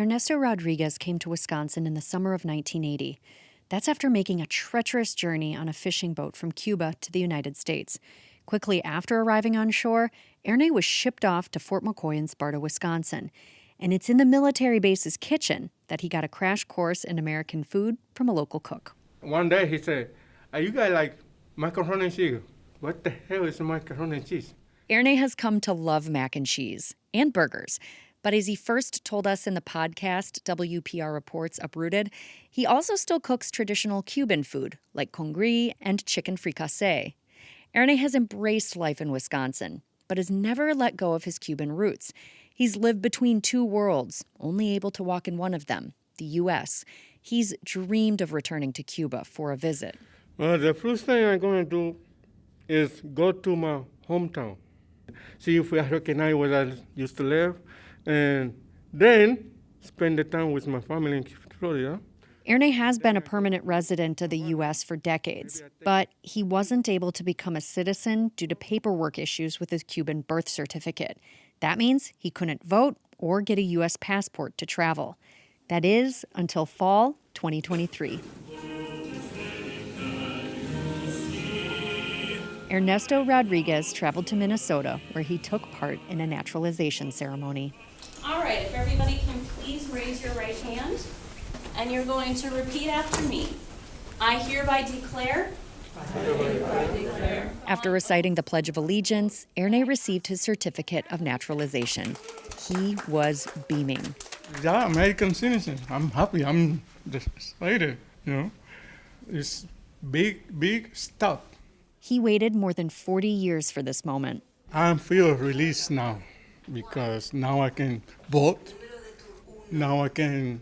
Ernesto Rodriguez came to Wisconsin in the summer of 1980. That's after making a treacherous journey on a fishing boat from Cuba to the United States. Quickly after arriving on shore, Erne was shipped off to Fort McCoy in Sparta, Wisconsin. And it's in the military base's kitchen that he got a crash course in American food from a local cook. One day he said, "Are you guys like macaroni and cheese?" What the hell is macaroni and cheese? Erne has come to love mac and cheese and burgers. But as he first told us in the podcast WPR Reports Uprooted, he also still cooks traditional Cuban food like congri and chicken fricassee. Erne has embraced life in Wisconsin, but has never let go of his Cuban roots. He's lived between two worlds, only able to walk in one of them, the U.S. He's dreamed of returning to Cuba for a visit. Well, the first thing I'm going to do is go to my hometown, see if I recognize where I used to live, and then spend the time with my family in Florida. Erne has been a permanent resident of the U.S. for decades, but he wasn't able to become a citizen due to paperwork issues with his Cuban birth certificate. That means he couldn't vote or get a U.S. passport to travel. That is, until fall 2023. Ernesto Rodriguez traveled to Minnesota, where he took part in a naturalization ceremony. All right, if everybody can please raise your right hand, and you're going to repeat after me. I hereby declare. After reciting the Pledge of Allegiance, Erne received his certificate of naturalization. He was beaming. Yeah, American citizen. I'm happy. I'm just excited, It's big stuff. He waited more than 40 years for this moment. I feel released now because now I can vote. Now I can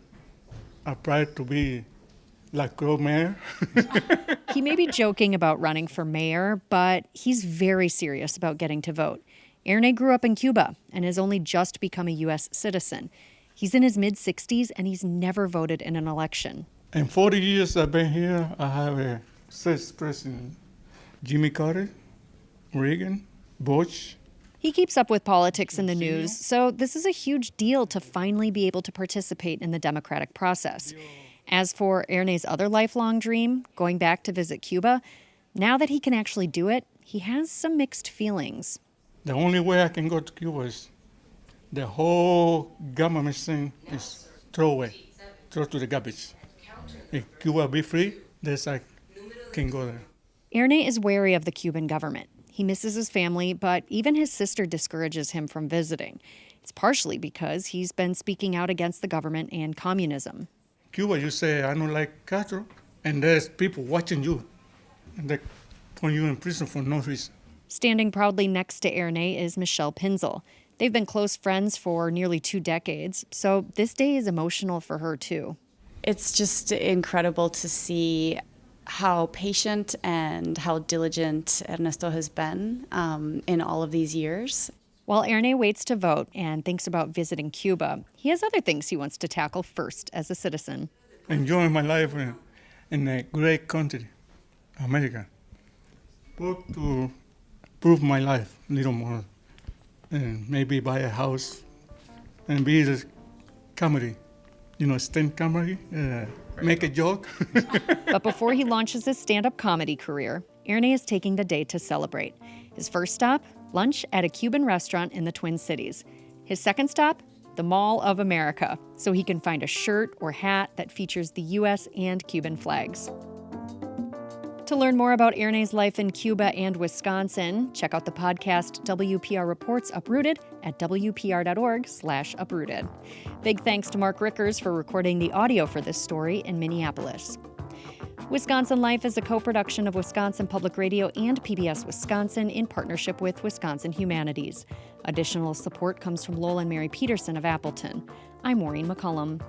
apply to be like mayor. He may be joking about running for mayor, but he's very serious about getting to vote. Erne grew up in Cuba and has only just become a U.S. citizen. He's in his mid-60s and he's never voted in an election. In 40 years I've been here, I have a 6 president. Jimmy Carter, Reagan, Bush. He keeps up with politics in the news, so this is a huge deal to finally be able to participate in the democratic process. As for Erne's other lifelong dream, going back to visit Cuba, now that he can actually do it, he has some mixed feelings. The only way I can go to Cuba is the whole government thing is throw to the garbage. If Cuba be free, then I can go there. Erne is wary of the Cuban government. He misses his family, but even his sister discourages him from visiting. It's partially because he's been speaking out against the government and communism. Cuba, you say, I don't like Castro, and there's people watching you, and they put you in prison for no reason. Standing proudly next to Erne is Michelle Pinzel. They've been close friends for nearly 2 decades, so this day is emotional for her, too. It's just incredible to see how patient and how diligent Ernesto has been in all of these years. While Erne waits to vote and thinks about visiting Cuba, he has other things he wants to tackle first as a citizen. Enjoying my life in a great country, America. Work to improve my life a little more, and maybe buy a house and be a comedy, stand comedy, make a joke. But before he launches his stand-up comedy career, Erne is taking the day to celebrate. His first stop, lunch at a Cuban restaurant in the Twin Cities. His second stop, the Mall of America, so he can find a shirt or hat that features the U.S. and Cuban flags. To learn more about Erne's life in Cuba and Wisconsin, check out the podcast WPR Reports Uprooted at wpr.org/uprooted. Big thanks to Mark Rickers for recording the audio for this story in Minneapolis. Wisconsin Life is a co-production of Wisconsin Public Radio and PBS Wisconsin in partnership with Wisconsin Humanities. Additional support comes from Lowell and Mary Peterson of Appleton. I'm Maureen McCullum.